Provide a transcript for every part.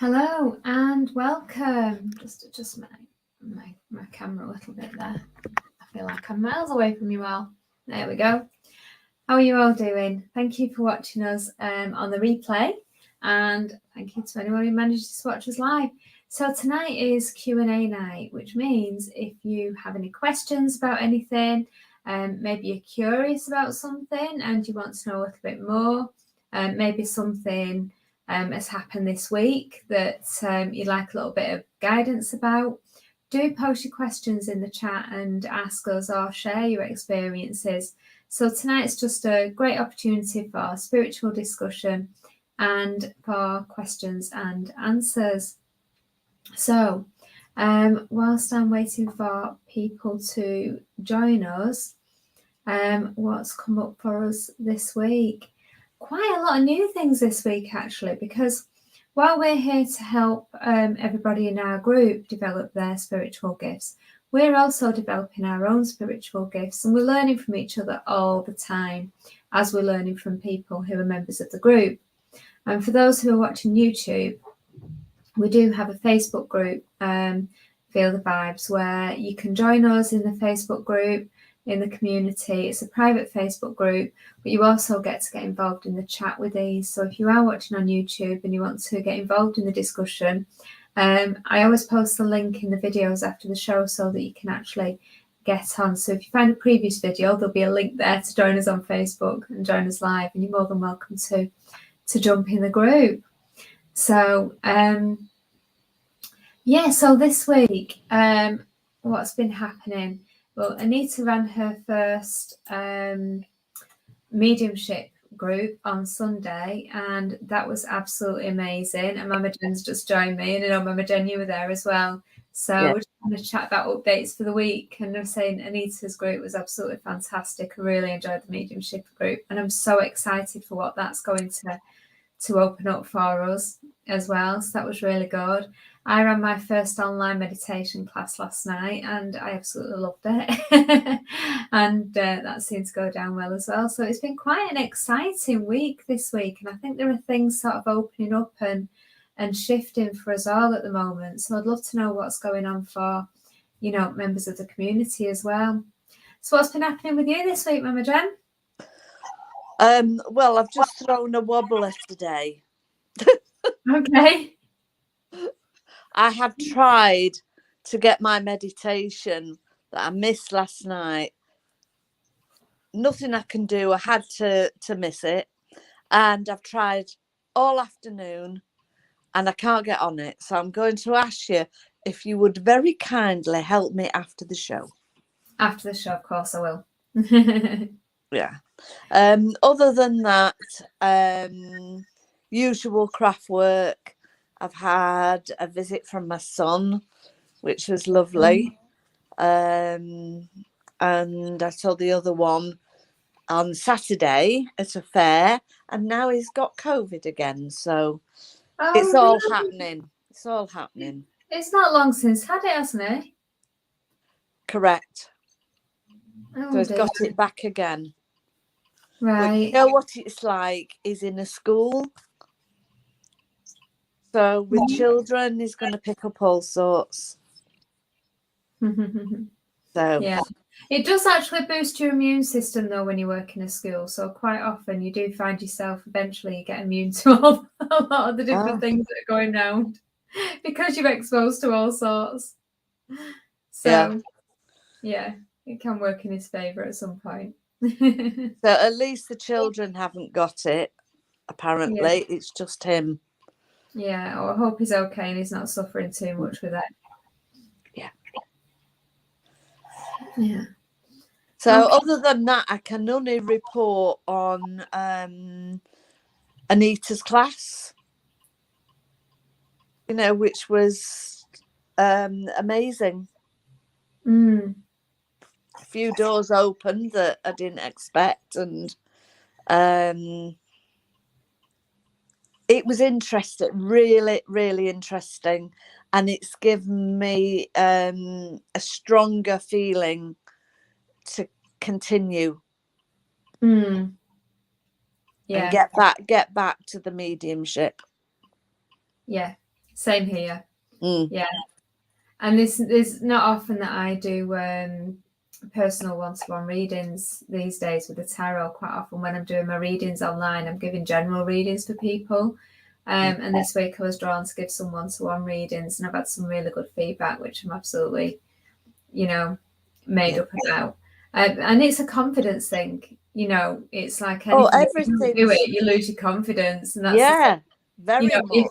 Hello and welcome. Just adjust my camera a little bit there. I feel like I'm miles away from you all. There we go. How are you all doing? Thank you for watching us on the replay, and thank you to anyone who managed to watch us live. So tonight is Q&A night, which means if you have any questions about anything, maybe you're curious about something and you want to know a little bit more, maybe something has happened this week that you'd like a little bit of guidance about, do post your questions in the chat and ask us or share your experiences. So tonight's just a great opportunity for spiritual discussion and for questions and answers. So whilst I'm waiting for people to join us, what's come up for us this week? Quite a lot of new things this week, actually, because while we're here to help everybody in our group develop their spiritual gifts, we're also developing our own spiritual gifts, and we're learning from each other all the time as we're learning from people who are members of the group. And for those who are watching YouTube, we do have a Facebook group, Feel the Vibes, where you can join us in the Facebook group, in the community. It's a private Facebook group, but you also get involved in the chat with these. So if you are watching on YouTube and you want to get involved in the discussion, I always post the link in the videos after the show so that you can actually get on. So if you find a previous video, there'll be a link there to join us on Facebook and join us live, and you're more than welcome to jump in the group. So so this week, what's been happening? Well, Anita ran her first mediumship group on Sunday, and that was absolutely amazing. And Mama Jen's just joined me, and I know Mama Jen, you were there as well. So we're just going to chat about updates for the week. And I'm saying Anita's group was absolutely fantastic. I really enjoyed the mediumship group, and I'm so excited for what that's going to open up for us as well. So that was really good. I ran my first online meditation class last night, and I absolutely loved it. And that seemed to go down well as well. So it's been quite an exciting week this week, and I think there are things sort of opening up and shifting for us all at the moment. So I'd love to know what's going on for, members of the community as well. So what's been happening with you this week, Mama Jen? Well, I've just thrown a wobbler today. Okay. I have tried to get my meditation that I missed last night. Nothing I can do. I had to miss it. And I've tried all afternoon and I can't get on it. So I'm going to ask you if you would very kindly help me after the show. After the show, of course I will. Yeah. Other than that, usual craft work. I've had a visit from my son, which was lovely. And I saw the other one on Saturday at a fair, and now he's got COVID again. So it's all happening. It's all happening. It's not long since had it, hasn't it? Correct. Oh, so he's got it back again. Right. But you know what it's like is in a school. So with children, he's going to pick up all sorts. So yeah, it does actually boost your immune system though when you work in a school. So quite often you do find yourself eventually you get immune to a lot of the different things that are going around because you're exposed to all sorts. So yeah, it can work in his favour at some point. So at least the children haven't got it. Apparently, it's just him. Yeah, I hope he's okay and he's not suffering too much with it. Yeah. So other than that, I can only report on Anita's class, which was amazing. A few doors opened that I didn't expect, and it was interesting, really, really interesting. And it's given me a stronger feeling to continue. Yeah. And get back to the mediumship. Yeah, Same here. Mm. Yeah. And there's not often that I do personal one-to-one readings these days with the tarot. Quite often when I'm doing my readings online, I'm giving general readings for people. And this week I was drawn to give some one-to-one readings, and I've had some really good feedback, which I'm absolutely, made up about. And it's a confidence thing. It's like anything. If you don't do it, you lose your confidence, and that's very much.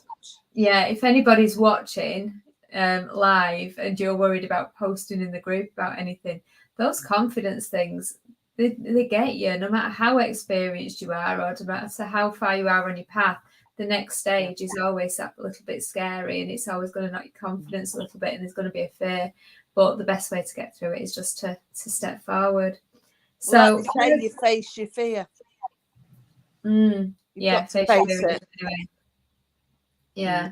If anybody's watching live and you're worried about posting in the group about anything, those confidence things, they get you, no matter how experienced you are or no matter how far you are on your path. The next stage is always that little bit scary, and it's always going to knock your confidence a little bit, and there's going to be a fear. But the best way to get through it is just to step forward. So like they say, you face your fear. You've got to face it. Anyway. Yeah.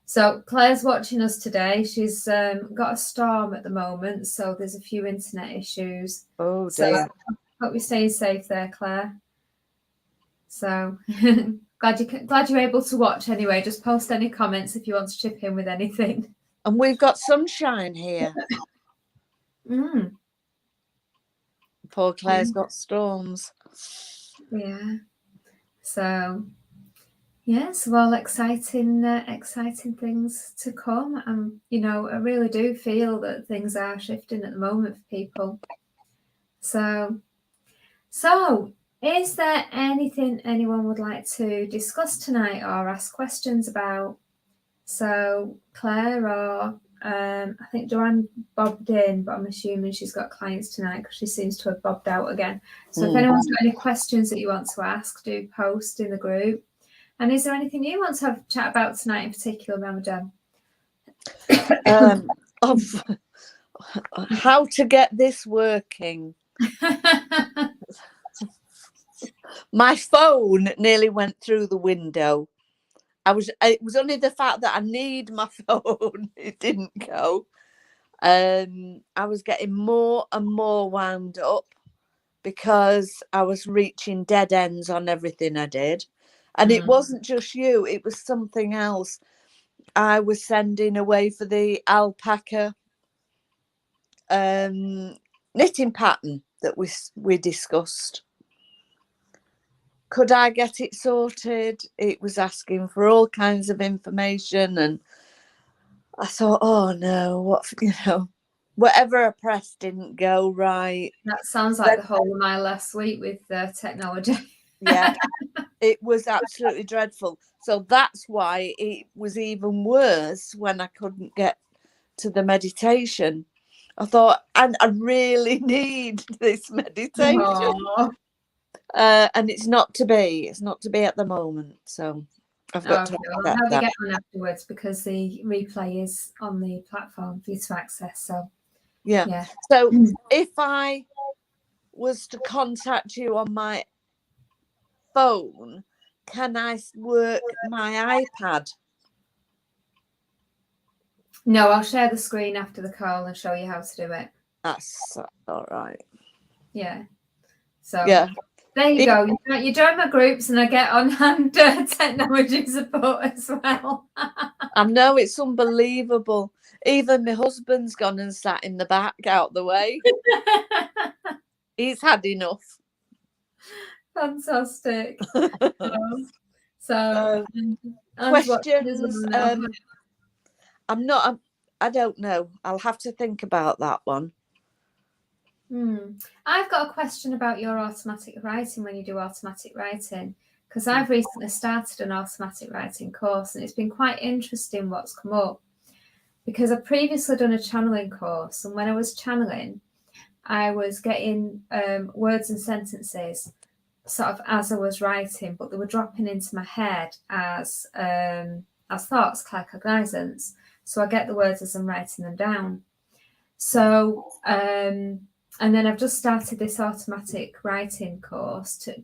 So Claire's watching us today. She's got a storm at the moment, so there's a few internet issues. Oh, dear. So hope you're staying safe there, Claire. So glad you're able to watch anyway. Just post any comments if you want to chip in with anything. And we've got sunshine here. Poor Claire's got storms. Yeah. So yes, well, exciting things to come. I really do feel that things are shifting at the moment for people. So is there anything anyone would like to discuss tonight or ask questions about? So Claire or I think Joanne bobbed in, but I'm assuming she's got clients tonight because she seems to have bobbed out again. So if anyone's got any questions that you want to ask, do post in the group. And is there anything you want to have a chat about tonight in particular, Ramadan? Of how to get this working. My phone nearly went through the window. It was only the fact that I need my phone. It didn't go. I was getting more and more wound up because I was reaching dead ends on everything I did. And it wasn't just you, it was something else. I was sending away for the alpaca knitting pattern that we discussed. Could I get it sorted? It was asking for all kinds of information, and I thought, oh no, whatever I pressed didn't go right. That sounds like the whole of my last week with technology. Yeah, it was absolutely dreadful. So that's why it was even worse when I couldn't get to the meditation. I thought, and I really need this meditation. And it's not to be. It's not to be at the moment. So I've got to accept that. Get on afterwards because the replay is on the platform for you to access. So yeah. So if I was to contact you on my phone, can I work my iPad? No, I'll share the screen after the call and show you how to do it. That's all right. Yeah. So there you go. You join my groups and I get on hand technology support as well. I know, it's unbelievable. Even my husband's gone and sat in the back out the way. He's had enough. Fantastic. Questions. I don't know. I'll have to think about that one. I've got a question about your automatic writing when you do automatic writing, because I've recently started an automatic writing course and it's been quite interesting what's come up, because I've previously done a channeling course, and when I was channeling, I was getting words and sentences sort of as I was writing, but they were dropping into my head as thoughts, claircognizance. So I get the words as I'm writing them down. So and then I've just started this automatic writing course to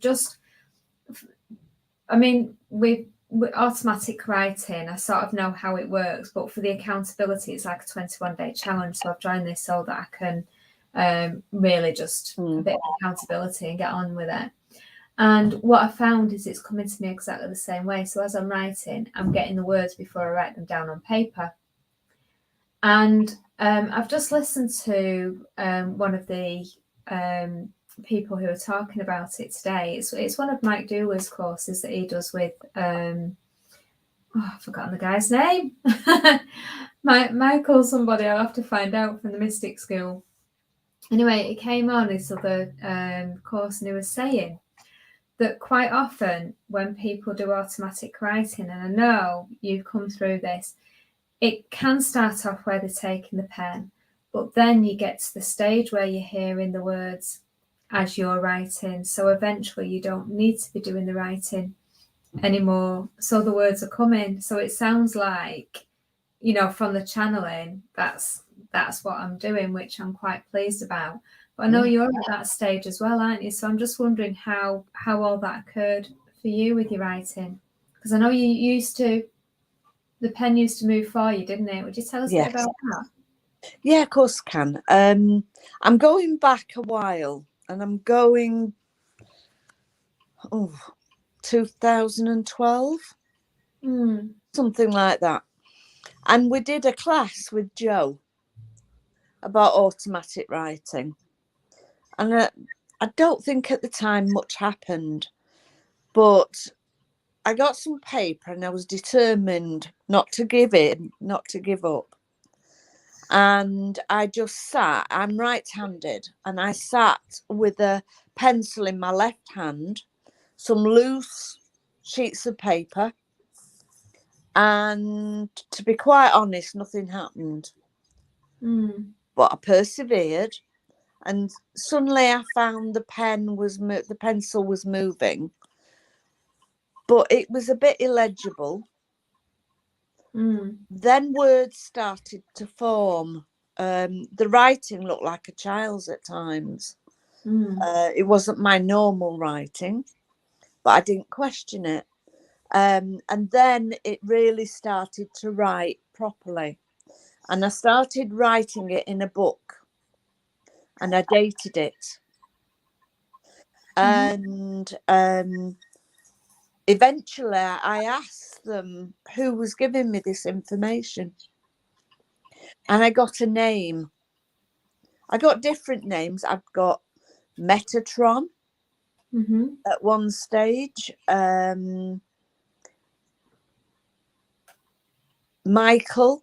with automatic writing, I sort of know how it works, but for the accountability, it's like a 21-day challenge. So I've joined this so that I can really just a bit of accountability and get on with it. And what I found is it's coming to me exactly the same way. So as I'm writing, I'm getting the words before I write them down on paper. And I've just listened to one of the people who are talking about it today. It's one of Mike Dooley's courses that he does with I've forgotten the guy's name. Michael somebody, I'll have to find out, from the Mystic School. Anyway, it came on this other course, and he was saying that quite often when people do automatic writing, and I know you've come through this, it can start off where they're taking the pen, but then you get to the stage where you're hearing the words as you're writing. So eventually you don't need to be doing the writing anymore. So the words are coming. So it sounds like, you know, from the channeling, that's what I'm doing, which I'm quite pleased about. But I know you're at that stage as well, aren't you? So I'm just wondering how all that occurred for you with your writing, because I know you used to, the pen used to move for you, didn't it? Would you tell us a bit about that? Yeah, of course I can. I'm going back a while, and I'm going 2012, something like that. And we did a class with Joe about automatic writing. And I don't think at the time much happened, but I got some paper and I was determined not to give in, not to give up. And I just sat, I'm right-handed, and I sat with a pencil in my left hand, some loose sheets of paper, and to be quite honest, nothing happened. But I persevered, and suddenly I found the pencil was moving, but it was a bit illegible. Then words started to form. The writing looked like a child's at times. It wasn't my normal writing, but I didn't question it. And then it really started to write properly. And I started writing it in a book, and I dated it. And eventually I asked them who was giving me this information. And I got a name. I got different names. I've got Metatron at one stage. Michael.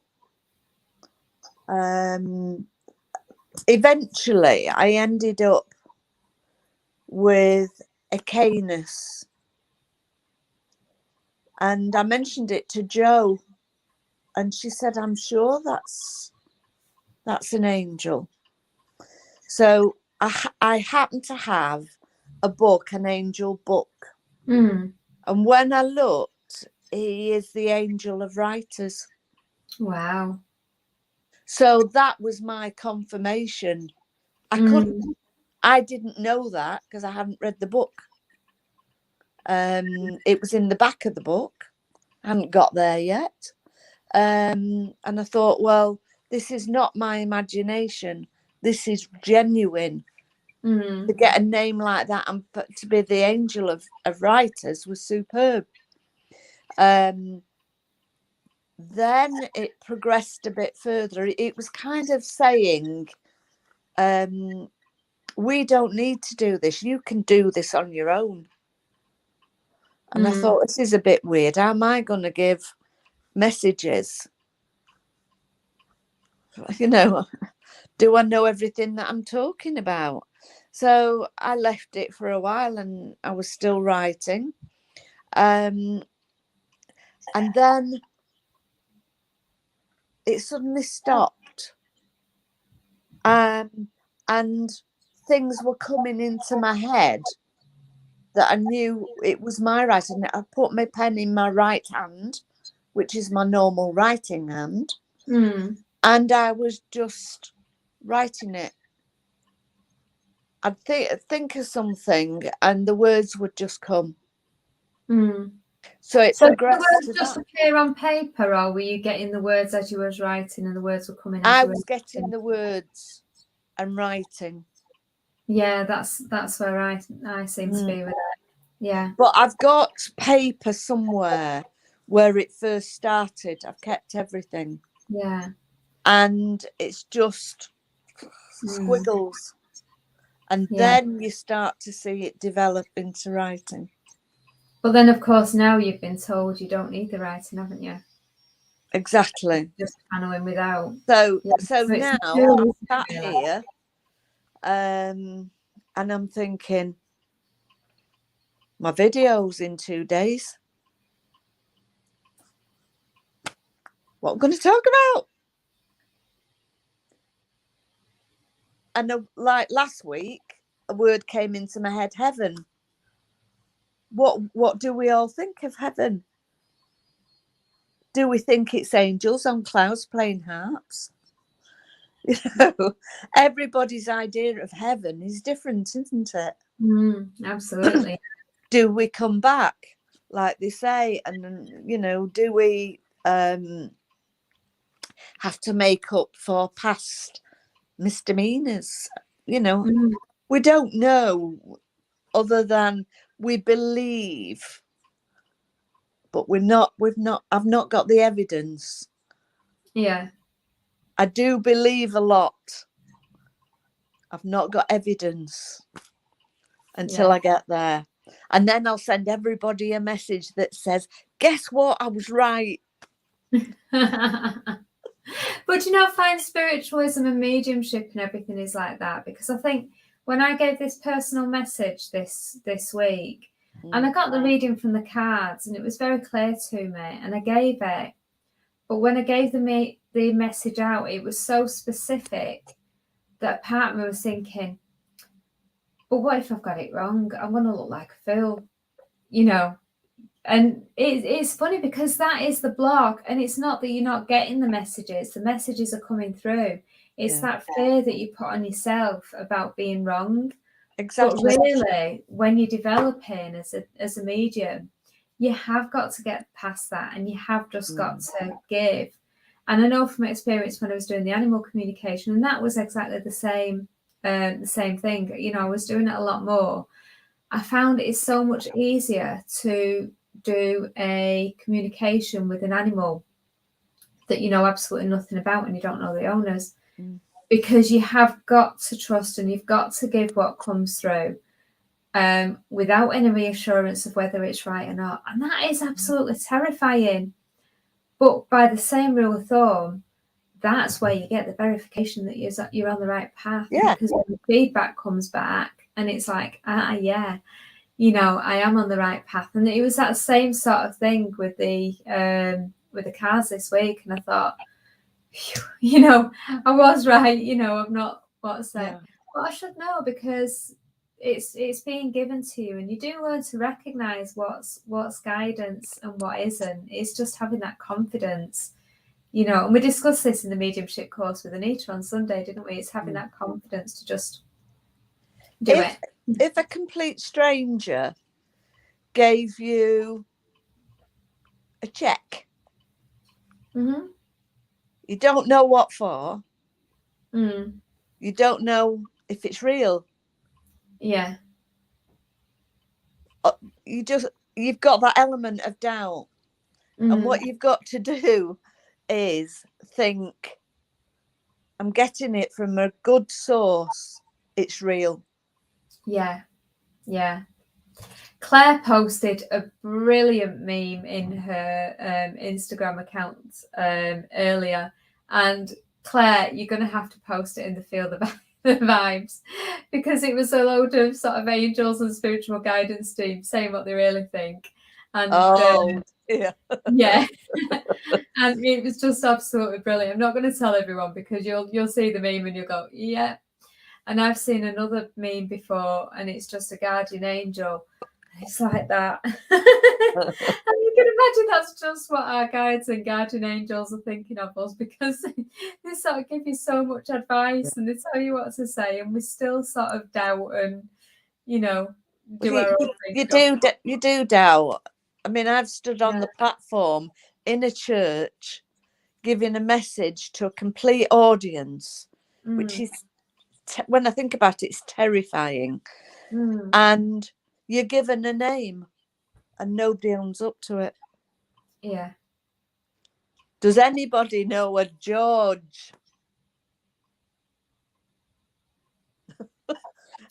Eventually I ended up with a Canis. And I mentioned it to Jo, and she said, I'm sure that's an angel. So I happen to have a book, an angel book. And when I looked, he is the angel of writers. Wow. So that was my confirmation. I didn't know that because I hadn't read the book. It was in the back of the book. I hadn't got there yet. And I thought, well, this is not my imagination. This is genuine. To get a name like that and to be the angel of writers was superb. Then it progressed a bit further. It was kind of saying, we don't need to do this. You can do this on your own. And I thought, this is a bit weird. How am I going to give messages? You know, do I know everything that I'm talking about? So I left it for a while, and I was still writing. And then it suddenly stopped. And things were coming into my head that I knew it was my writing. I put my pen in my right hand, which is my normal writing hand. And I was just writing it. I'd think of something and the words would just come. So it progressed. Did the words just appear on paper, or were you getting the words as you was writing and the words were coming? I was getting the words and writing. Yeah, that's where I seem to be with it. Yeah. But I've got paper somewhere where it first started. I've kept everything. Yeah. And it's just squiggles. And Yeah. then you start to see it develop into writing. But then, of course, now you've been told you don't need the writing, haven't you? Exactly. Just channeling without. So Yeah. so it's now mature, I'm isn't it, sat really? here, and I'm thinking, my video's in 2 days. What I'm going to talk about? And like last week, a word came into my head: heaven. What do we all think of heaven? Do we think it's angels on clouds playing harps? You know, everybody's idea of heaven is different, isn't it? Absolutely. Do we come back, like they say? And, you know, do we have to make up for past misdemeanors? You know, we don't know, other than we believe, but I've not got the evidence. Yeah. I do believe a lot. I've not got evidence until I get there. And then I'll send everybody a message that says, guess what? I was right. But you know, I find spiritualism and mediumship and everything is like that, because I think when I gave this personal message this week, and I got the reading from the cards, and it was very clear to me, and I gave it. But when I gave the message out, it was so specific that part of me was thinking, but what if I've got it wrong? I'm going to look like a fool, you know? And it's funny, because that is the block. And it's not that you're not getting the messages are coming through. It's that fear that you put on yourself about being wrong. Exactly. But really, when you're developing as a medium, you have got to get past that, and you have just got to give. And I know from experience when I was doing the animal communication, and that was exactly the same thing. You know, I was doing it a lot more. I found it's so much easier to do a communication with an animal that you know absolutely nothing about and you don't know the owners, because you have got to trust and you've got to give what comes through, without any reassurance of whether it's right or not. And that is absolutely terrifying. But by the same rule of thumb, that's where you get the verification that you're on the right path. Yeah. Because when the feedback comes back and it's like, yeah, you know, I am on the right path. And it was that same sort of thing with the cars this week. And I thought, you know, I was right. You know, I'm not what I said. Yeah. But I should know, because it's being given to you, and you do learn to recognize what's guidance and what isn't. It's just having that confidence, you know. And we discussed this in the mediumship course with Anita on Sunday, didn't we? It's having that confidence to just do it. If a complete stranger gave you a check, you don't know what for. You don't know if it's real. Yeah. You've got that element of doubt. And what you've got to do is think, I'm getting it from a good source. It's real. Yeah. Yeah. Claire posted a brilliant meme in her Instagram account earlier. And Claire, you're going to have to post it in the Feel the Vibes, because it was a load of sort of angels and spiritual guidance teams saying what they really think. And yeah. Yeah. And it was just absolutely brilliant. I'm not going to tell everyone, because you'll see the meme and you'll go, yeah. And I've seen another meme before, and it's just a guardian angel. It's like that. And you can imagine that's just what our guides and guardian angels are thinking of us, because they sort of give you so much advice and they tell you what to say, and we still sort of doubt and, you know, do our own thing. You do doubt. I mean, I've stood on the platform in a church giving a message to a complete audience, which is, when I think about it, it's terrifying. And you're given a name and nobody owns up to it. Yeah. Does anybody know a George?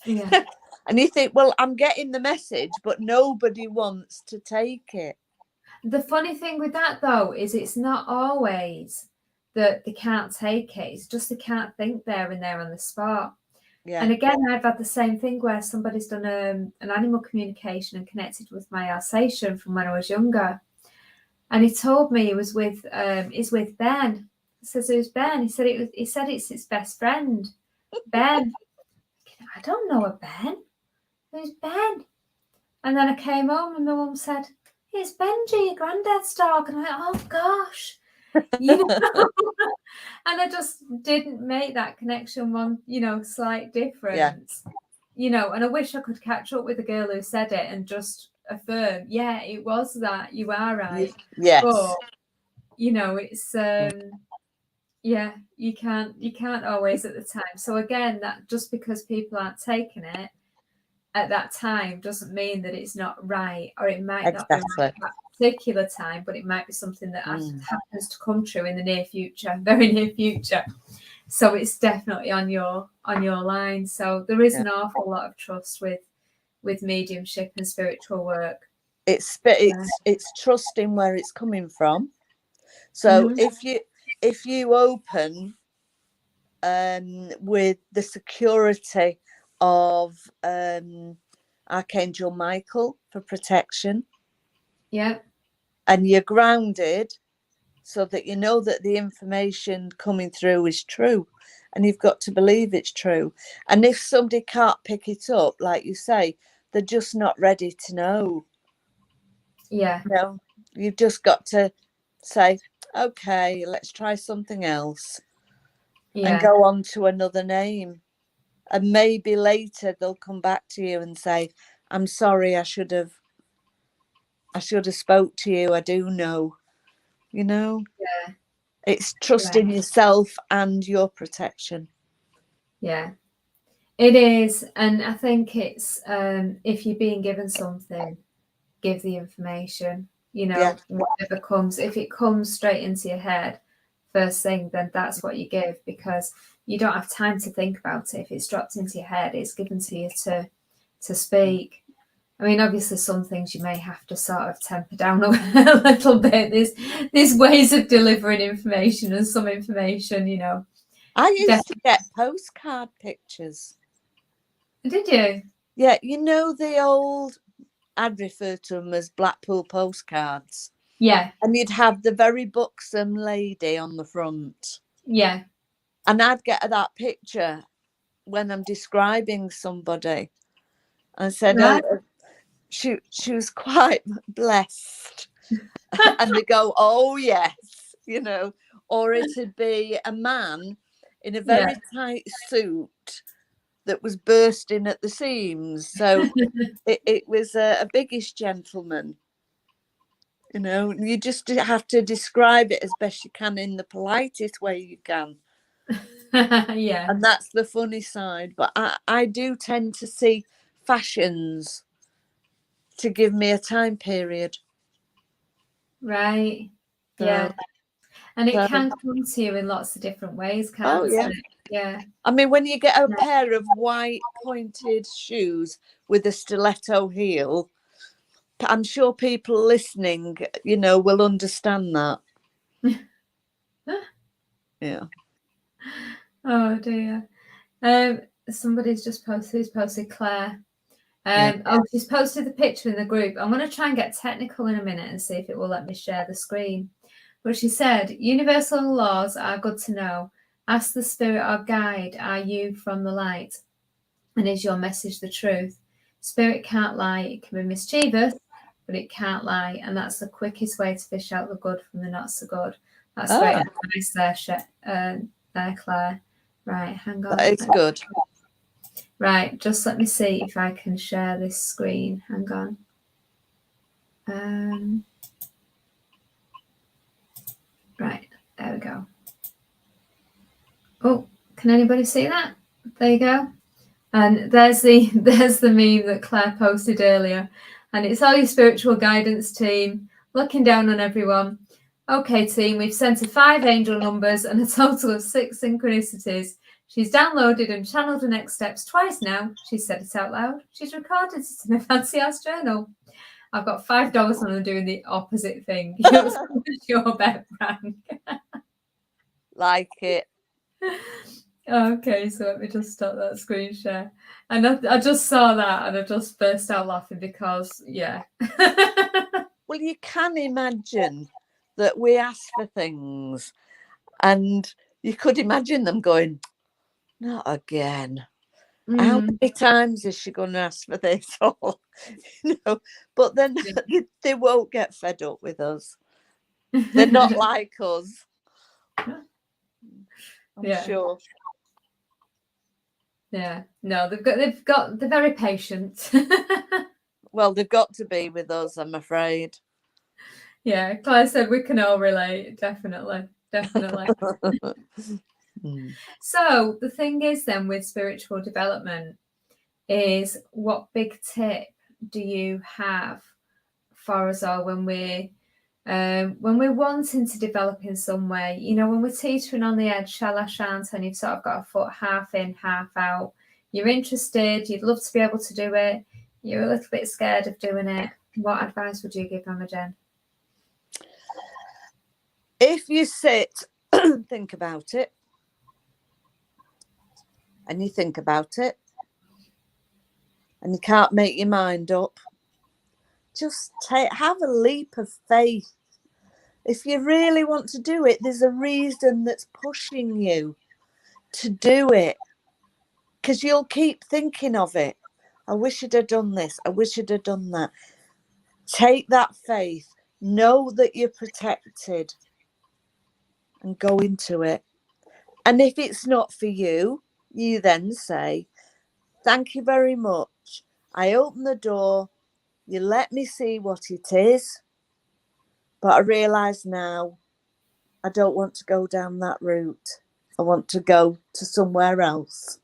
Yeah. And you think, well, I'm getting the message, but nobody wants to take it. The funny thing with that, though, is it's not always that they can't take it. It's just they can't think there and there on the spot. Yeah. And again, I've had the same thing where somebody's done an animal communication and connected with my Alsatian from when I was younger. And he told me he was with he's with Ben. I says, who's Ben? He said it's its best friend, Ben. I don't know a Ben. Who's Ben? And then I came home and my mum said, it's Benji, your granddad's dog. And I went, oh gosh. You know? And I just didn't make that connection one, slight difference. Yeah. And I wish I could catch up with the girl who said it and just affirm, yeah, it was that. You are right. Yes. But it's yeah, you can't always at the time. So again, that just because people aren't taking it at that time doesn't mean that it's not right, or it might not be right at that particular time, but it might be something that happens to come true in the near future, very near future. So it's definitely on your line. So there is an awful lot of trust with mediumship and spiritual work. It's trusting where it's coming from. So if you open with the security of Archangel Michael for protection, and you're grounded so that you know that the information coming through is true, and you've got to believe it's true. And if somebody can't pick it up, like you say, they're just not ready to know. You've just got to say, okay, let's try something else, and go on to another name. And maybe later they'll come back to you and say, I'm sorry, I should have spoke to you. I do know, it's trusting yourself and your protection. Yeah, it is. And I think it's if you're being given something, give the information, whatever comes. If it comes straight into your head first thing, then that's what you give, because you don't have time to think about it. If it's dropped into your head, it's given to you to speak. I mean, obviously some things you may have to sort of temper down a little bit. There's ways of delivering information, and some information, I used to get postcard pictures. Did you? Yeah, the old, I'd refer to them as Blackpool postcards. Yeah. And you'd have the very buxom lady on the front. Yeah. And I'd get that picture when I'm describing somebody. And I said, she was quite blessed. And they go, oh, yes, or it'd be a man in a very tight suit that was bursting at the seams. So it was a biggish gentleman. You just have to describe it as best you can in the politest way you can. Yeah. And that's the funny side. But I do tend to see fashions to give me a time period. Right. Yeah. And it can come to you in lots of different ways, can't it? Yeah. I mean, when you get a pair of white pointed shoes with a stiletto heel, I'm sure people listening, will understand that. Yeah. Oh dear. Somebody's just posted Claire. She's posted the picture in the group. I'm going to try and get technical in a minute and see if it will let me share the screen. But she said, universal laws are good to know. Ask the spirit or guide, are you from the light? And is your message the truth? Spirit can't lie. It can be mischievous, but it can't lie. And that's the quickest way to fish out the good from the not so good. That's great advice there, Claire. Right, hang on. That is good. Right, just let me see if I can share this screen. Hang on. Right, there we go. Oh, can anybody see that? There you go. And there's the meme that Claire posted earlier, and it's all your spiritual guidance team looking down on everyone. Okay, team, we've sent her 5 angel numbers and a total of 6 synchronicities. She's downloaded and channeled her next steps twice now. She's said it out loud. She's recorded it in a fancy ass journal. I've got $5 on her doing the opposite thing. Your bet, Frank. Like it. Okay, so let me just stop that screen share. And I just saw that and I just burst out laughing because, yeah. Well, you can imagine that we ask for things and you could imagine them going, not again. How many times is she going to ask for this? Or, but then they won't get fed up with us. They're not like us. I'm sure. Yeah, no, they're very patient. Well, they've got to be with us, I'm afraid. Yeah, Claire said we can all relate. Definitely. So the thing is then with spiritual development is, what big tip do you have for us all when we're wanting to develop in some way? When we're teetering on the edge, shall I, shan't, and you've sort of got a foot half in, half out. You're interested, you'd love to be able to do it, you're a little bit scared of doing it. What advice would you give Mama Jen? If you sit and think about it, and you think about it, and you can't make your mind up, just have a leap of faith. If you really want to do it, there's a reason that's pushing you to do it, because you'll keep thinking of it. I wish I'd have done this. I wish I'd have done that. Take that faith. Know that you're protected and go into it. And if it's not for you, you then say, thank you very much. I open the door. You let me see what it is. But I realise now I don't want to go down that route. I want to go to somewhere else.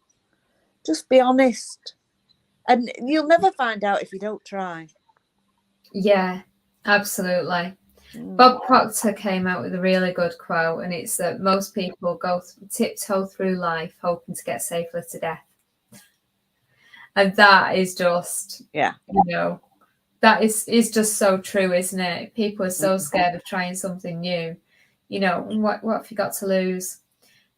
Just be honest. And you'll never find out if you don't try. Yeah, absolutely. Bob Proctor came out with a really good quote, and it's that most people go tiptoe through life hoping to get safely to death. And that is just, that is just so true, isn't it? People are so scared of trying something new. What have you got to lose?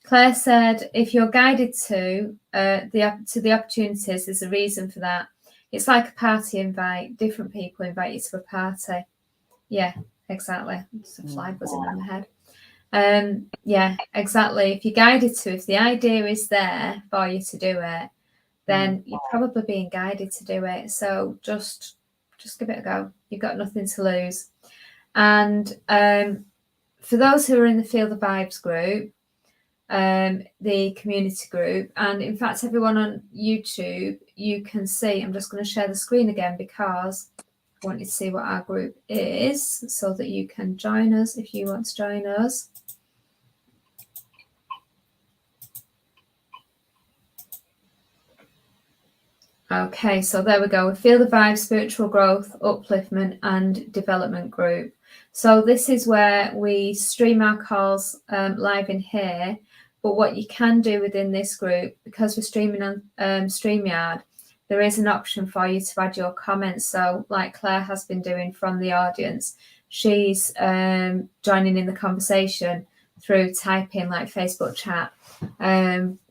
Claire said, if you're guided to the opportunities, there's a reason for that. It's like a party invite. Different people invite you to a party. Yeah, exactly. Just a fly buzzing in my head. Yeah, exactly. If you're guided to, if the idea is there for you to do it, then you're probably being guided to do it. So just give it a go. You've got nothing to lose. And for those who are in the Feel the Vibes group, the community group, and in fact everyone on YouTube, you can see, I'm just going to share the screen again because I want you to see what our group is so that you can join us if you want to join us. Okay, so there we go. We Feel the Vibe Spiritual Growth, Upliftment and Development Group. So this is where we stream our calls live in here. But what you can do within this group, because we're streaming on StreamYard, there is an option for you to add your comments. So like Claire has been doing from the audience, she's joining in the conversation through typing like Facebook chat,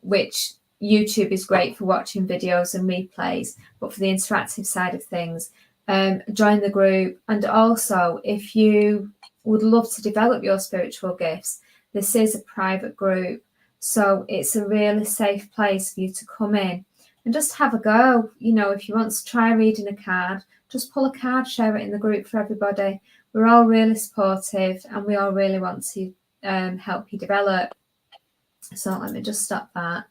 which YouTube is great for watching videos and replays, but for the interactive side of things, join the group. And also, if you would love to develop your spiritual gifts, this is a private group. So it's a really safe place for you to come in and just have a go. If you want to try reading a card, just pull a card, share it in the group for everybody. We're all really supportive and we all really want to help you develop. So let me just stop that.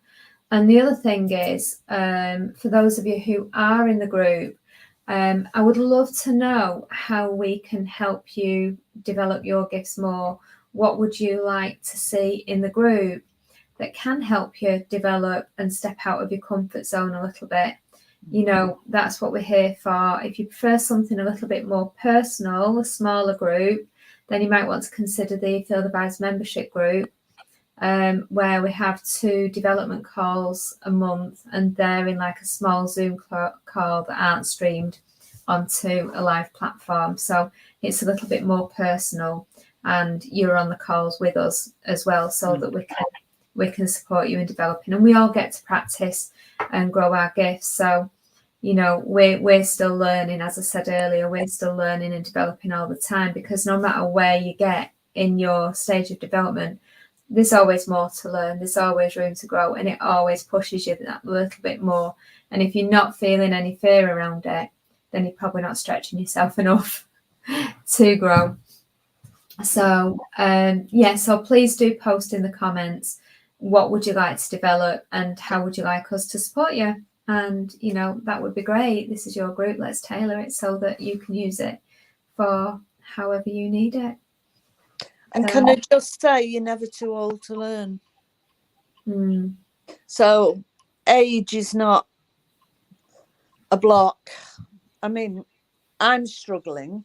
And the other thing is, for those of you who are in the group, I would love to know how we can help you develop your gifts more. What would you like to see in the group? that can help you develop and step out of your comfort zone a little bit. You know, that's what we're here for. If you prefer something a little bit more personal, a smaller group, then you might want to consider the Feel the Vibes membership group, where we have 2 development calls a month, and they're in like a small Zoom call that aren't streamed onto a live platform. So it's a little bit more personal, and you're on the calls with us as well, so that we can support you in developing, and we all get to practice and grow our gifts. So, you know, we're still learning. As I said earlier, we're still learning and developing all the time, because no matter where you get in your stage of development, there's always more to learn, there's always room to grow, and it always pushes you that little bit more. And if you're not feeling any fear around it, then you're probably not stretching yourself enough to grow. So so please do post in the comments, what would you like to develop and how would you like us to support you? And, you know, that would be great. This is your group. Let's tailor it so that you can use it for however you need it. And can I just say, you're never too old to learn. So age is not a block. I mean, I'm struggling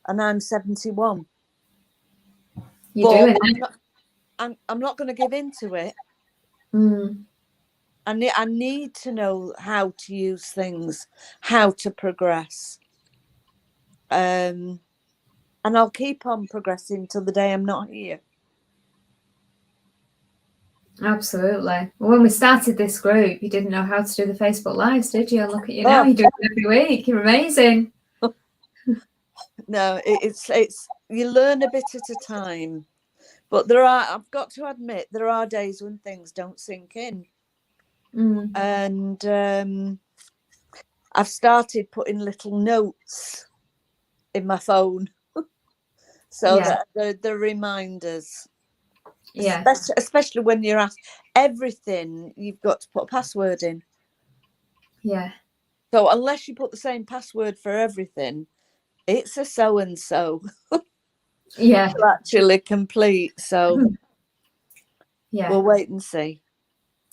and I'm 71. You're doing it. I'm not going to give in to it. I need to know how to use things, how to progress. And I'll keep on progressing till the day I'm not here. Absolutely. Well, when we started this group, you didn't know how to do the Facebook Lives, did you? And look at you now, you do it every week. You're amazing. No, it's you learn a bit at a time. But I've got to admit, there are days when things don't sink in. And I've started putting little notes in my phone. So that the reminders, especially when you're asked everything, you've got to put a password in. Yeah. So unless you put the same password for everything, it's a so-and-so. Yeah. To actually complete. So we'll wait and see.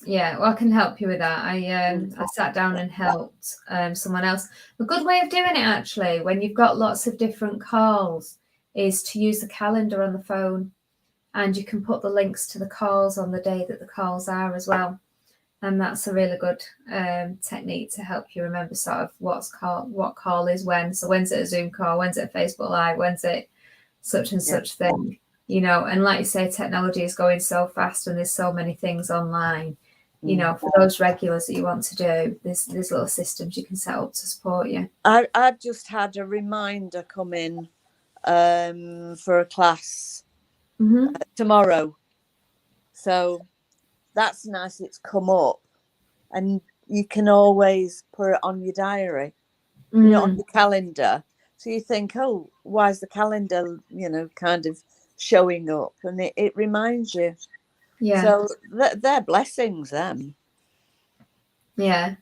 Yeah, well, I can help you with that. I sat down and helped someone else. A good way of doing it, actually, when you've got lots of different calls, is to use the calendar on the phone, and you can put the links to the calls on the day that the calls are as well. And that's a really good technique to help you remember sort of what call is when. So when's it a Zoom call? When's it a Facebook Live? When's it such and such thing? You know, and like you say, technology is going so fast and there's so many things online. You know, for those regulars that you want to do, there's little systems you can set up to support you. I've just had a reminder come in for a class tomorrow. So that's nice. It's come up, and you can always put it on your diary, you know, on your calendar. So you think, oh, why is the calendar, you know, kind of showing up? And it reminds you. Yeah. So they're blessings, them. Yeah.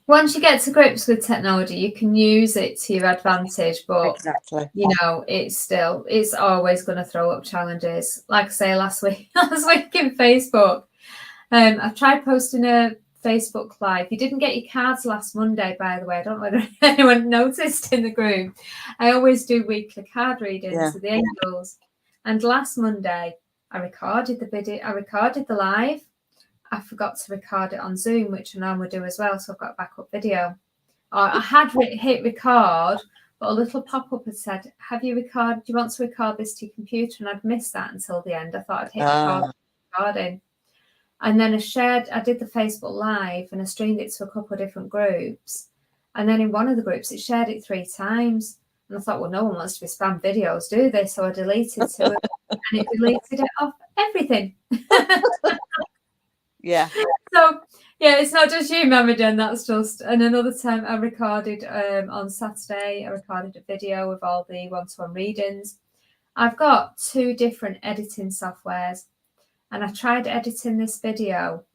Once you get to grips with technology, you can use it to your advantage, but you know, it's always going to throw up challenges. Like I say, last week in Facebook, I've tried posting a Facebook Live. You didn't get your cards last Monday, by the way. I don't know whether anyone noticed in the group. I always do weekly card readings of the angels. And last Monday, I recorded the video. I recorded the live. I forgot to record it on Zoom, which I normally do as well. So I've got a backup video. I had hit record, but a little pop-up had said, "Have you recorded? Do you want to record this to your computer?" And I'd missed that until the end. I thought I'd hit record recording. And then I did the Facebook Live and I streamed it to a couple of different groups. And then in one of the groups, it shared it 3 times. And I thought, well, no one wants to be spam videos, do they? So I deleted 2 and it deleted it off everything. Yeah. So, yeah, it's not just you, Mama Jen, that's just... And another time I recorded on Saturday, I recorded a video with all the one-to-one readings. I've got 2 different editing softwares. And I tried editing this video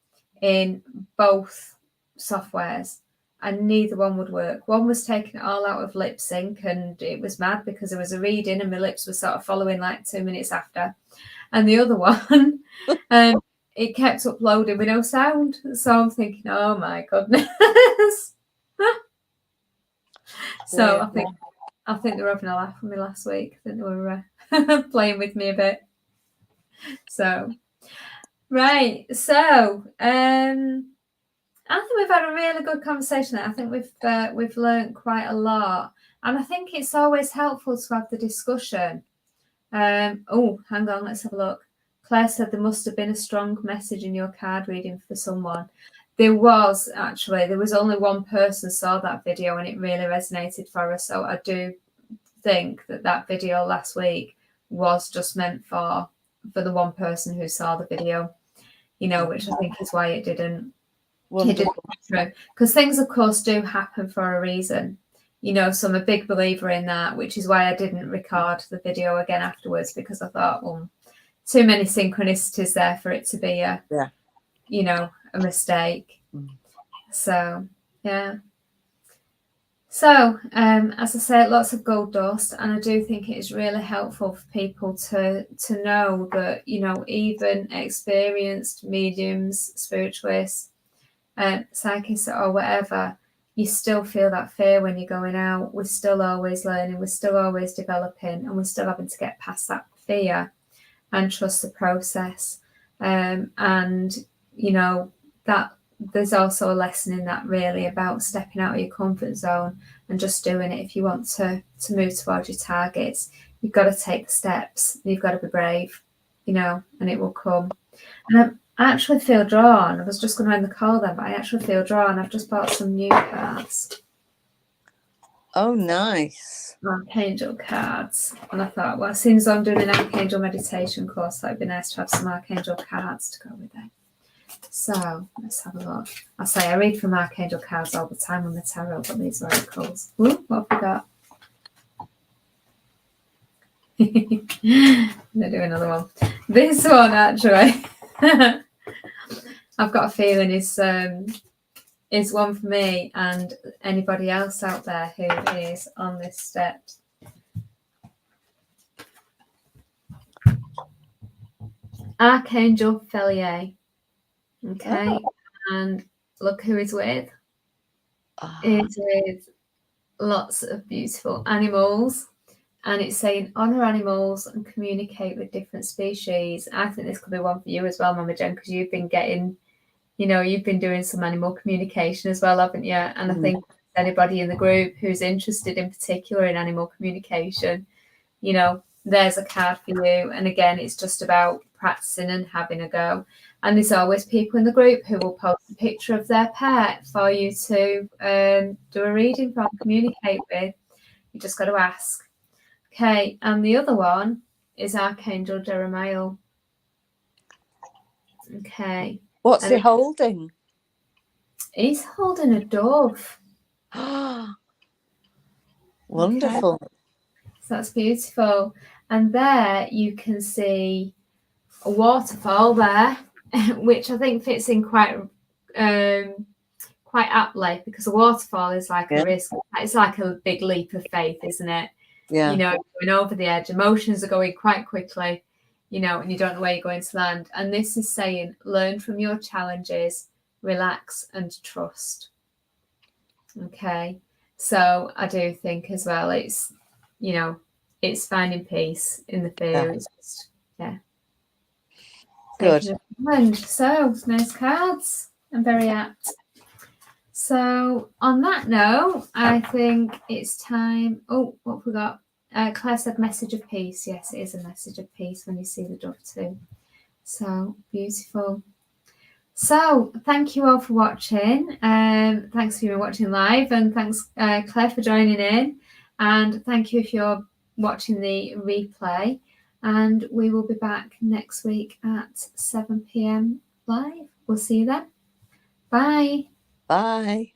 in both softwares and neither one would work. One was taking it all out of lip sync and it was mad because there was a reading and my lips were sort of following like 2 minutes after. And the other one, it kept uploading with no sound. So I'm thinking, oh my goodness. So I think they were having a laugh with me last week. I think they were playing with me a bit. So, right. So, I think we've had a really good conversation. I think we've learned quite a lot, and I think it's always helpful to have the discussion. Oh, hang on, let's have a look. Claire said there must have been a strong message in your card reading for someone. There was actually. There was only one person saw that video, and it really resonated for her. So I do think that video last week was just meant for the one person who saw the video. You know, which I think is why it didn't. Wonderful. Because things, of course, do happen for a reason. You know, so I'm a big believer in that, which is why I didn't record the video again afterwards, because I thought, well, too many synchronicities there for it to be a mistake. So, yeah. So, as I said, lots of gold dust, and I do think it is really helpful for people to know that, you know, even experienced mediums, spiritualists, psychics or whatever, you still feel that fear when you're going out. We're still always learning, we're still always developing, and we're still having to get past that fear and trust the process. And, you know, that there's also a lesson in that, really, about stepping out of your comfort zone and just doing it. If you want to move towards your targets, you've got to take the steps. You've got to be brave, you know, and it will come. And I actually feel drawn. I was just going to end the call then, but I actually feel drawn. I've just bought some new cards. Oh, nice. Archangel cards. And I thought, well, since I'm doing an Archangel meditation course, that'd be nice to have some Archangel cards to go with it. So let's have a look. I say I read from Archangel cards all the time on the tarot, but these are oracles. Ooh, what have we got? I'm going to do another one. This one, actually, I've got a feeling is one for me and anybody else out there who is on this step. Archangel Felier. Okay. Oh. And look who he's with. It's with lots of beautiful animals. And it's saying honour animals and communicate with different species. I think this could be one for you as well, Mama Jen, because you've been getting, you know, you've been doing some animal communication as well, haven't you? And I think anybody in the group who's interested in particular in animal communication, you know, there's a card for you. And again, it's just about practicing and having a go. And there's always people in the group who will post a picture of their pet for you to do a reading from, communicate with. You just got to ask. Okay, and the other one is Archangel Jeremiah. Okay. What's he holding? He's holding a dove. Wonderful. Okay. So that's beautiful. And there you can see a waterfall there, which I think fits in quite aptly, because a waterfall is like a risk. It's like a big leap of faith, isn't it? Yeah. You know, going over the edge. Emotions are going quite quickly, you know, and you don't know where you're going to land. And this is saying, learn from your challenges, relax and trust. Okay. So I do think as well, it's, you know, it's finding peace in the fear. Yeah. It's just, yeah. Good. So nice cards and very apt. So on that note, I think it's time. Oh, what have we got? Claire said message of peace. Yes, it is a message of peace when you see the dove too. So beautiful. So thank you all for watching. Thanks for watching live, and thanks Claire for joining in. And thank you if you're watching the replay. And we will be back next week at 7 p.m. live. We'll see you then. Bye. Bye.